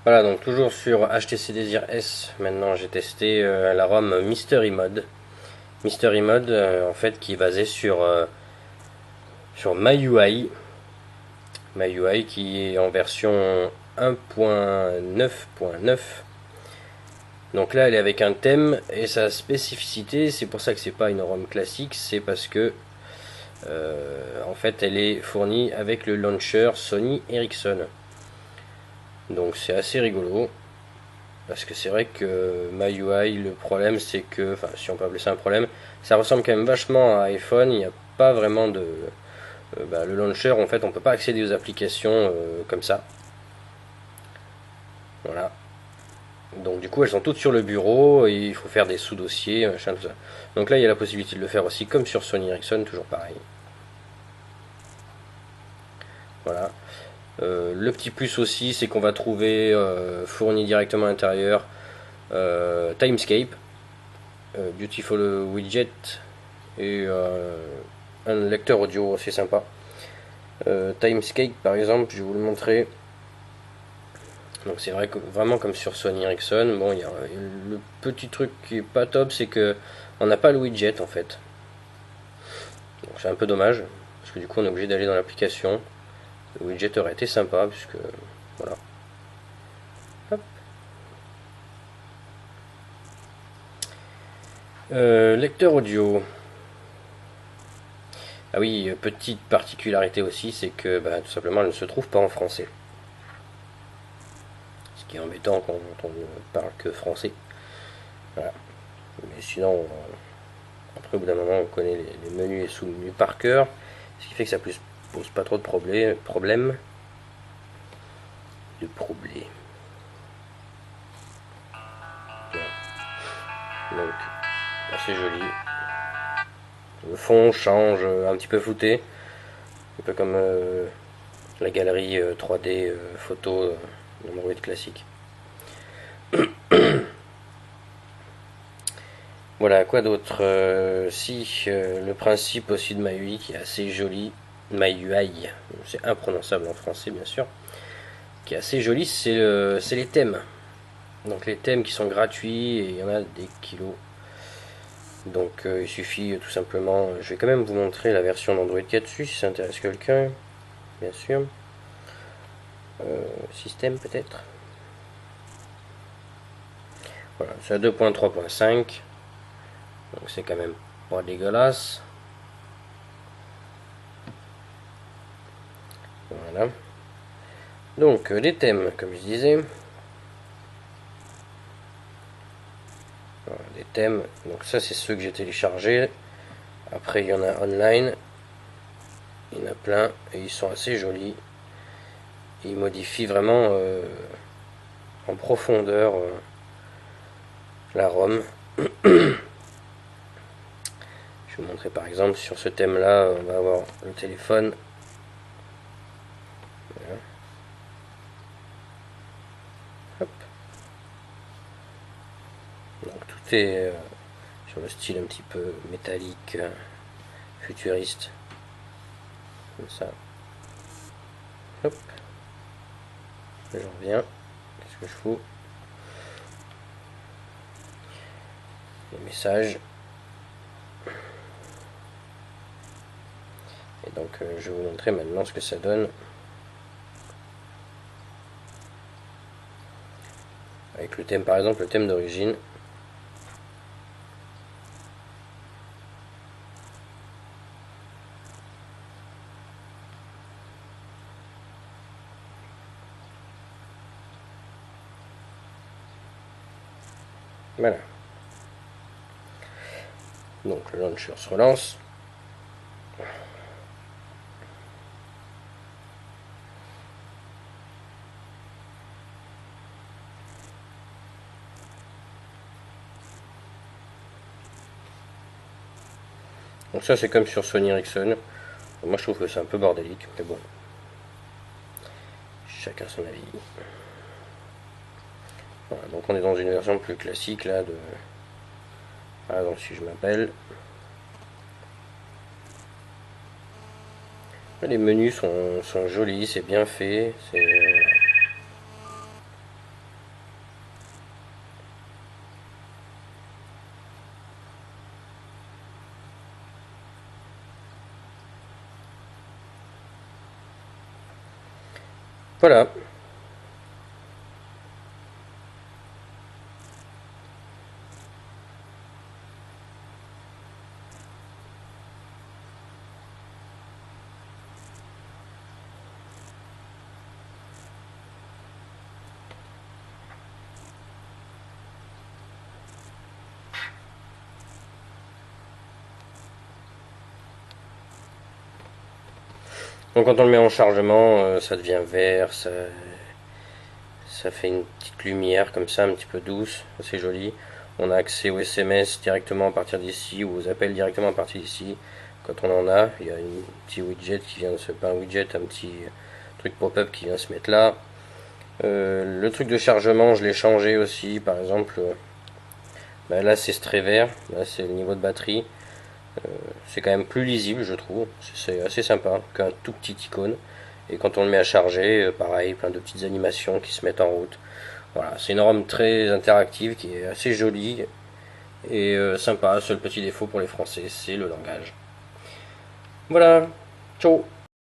Voilà, donc toujours sur HTC Desir S, maintenant j'ai testé la ROM Mystery Mode. Mystery Mode, en fait, qui est basé sur MyUI. MyUI qui est en version 1.9.9. Donc là, elle est avec un thème, et sa spécificité, c'est pour ça que c'est pas une ROM classique, c'est parce que en fait, elle est fournie avec le launcher Sony Ericsson. Donc c'est assez rigolo. Parce que c'est vrai que MyUI, le problème c'est que, enfin si on peut appeler ça un problème, ça ressemble quand même vachement à iPhone, il n'y a pas vraiment de... le launcher, en fait, on peut pas accéder aux applications comme ça. Voilà. Donc du coup, elles sont toutes sur le bureau, et il faut faire des sous-dossiers, machin, tout ça. Donc là, il y a la possibilité de le faire aussi comme sur Sony Ericsson, toujours pareil. Voilà. Le petit plus aussi, c'est qu'on va trouver fourni directement à l'intérieur Timescape, Beautiful Widget, et un lecteur audio assez sympa. Timescape par exemple, je vais vous le montrer. Donc c'est vrai que vraiment comme sur Sony Ericsson, bon, il y a le petit truc qui est pas top, c'est que on n'a pas le widget en fait. Donc c'est un peu dommage, parce que du coup on est obligé d'aller dans l'application. Le widget aurait été sympa, puisque voilà. Hop. Lecteur audio. Ah oui, petite particularité aussi, c'est que tout simplement elle ne se trouve pas en français. Ce qui est embêtant quand on ne parle que français. Voilà. Mais sinon, après au bout d'un moment, on connaît les menus et sous-menus par cœur, ce qui fait que ça pose pas trop de problèmes. Voilà. Donc, assez joli. Le fond change un petit peu flouté, un peu comme la galerie 3D photo d'Android classique. Voilà, quoi d'autre le principe aussi de MyUI qui est assez joli. MyUI, c'est imprononçable en français bien sûr, qui est assez joli, c'est les thèmes. Donc les thèmes qui sont gratuits, et il y en a des kilos. Donc il suffit tout simplement, je vais quand même vous montrer la version d'Android qu'il y a dessus si ça intéresse quelqu'un, bien sûr. Système peut-être. Voilà, c'est à 2.3.5, donc c'est quand même pas dégueulasse. Voilà. Donc les thèmes, comme je disais. Voilà, des thèmes, donc ça c'est ceux que j'ai téléchargés. Après il y en a online, il y en a plein, et ils sont assez jolis. Ils modifient vraiment en profondeur la ROM. Je vais vous montrer par exemple sur ce thème là, on va avoir le téléphone. Voilà. Hop. Donc tout est sur le style un petit peu métallique, futuriste, comme ça. Hop. Je reviens. Qu'est-ce que je fous? Les messages. Et donc je vais vous montrer maintenant ce que ça donne. Avec le thème, par exemple, le thème d'origine. Voilà. Donc le launcher se relance. Donc ça c'est comme sur Sony Ericsson. Moi je trouve que c'est un peu bordélique, mais bon. Chacun son avis. Voilà, donc on est dans une version plus classique là de... Voilà, donc si je m'appelle... Les menus sont jolis, c'est bien fait. Voilà. Donc quand on le met en chargement, ça devient vert, ça fait une petite lumière comme ça, un petit peu douce, c'est joli. On a accès aux SMS directement à partir d'ici, ou aux appels directement à partir d'ici. Quand on en a, il y a un petit widget qui vient de se... Pas un widget, un petit truc pop-up qui vient se mettre là. Le truc de chargement, je l'ai changé aussi, par exemple. Bah là c'est ce trait vert, là c'est le niveau de batterie. C'est quand même plus lisible, je trouve. C'est assez sympa qu'un tout petit icône. Et quand on le met à charger, pareil, plein de petites animations qui se mettent en route. Voilà, c'est une ROM très interactive qui est assez jolie et sympa. Seul petit défaut pour les Français, c'est le langage. Voilà, ciao.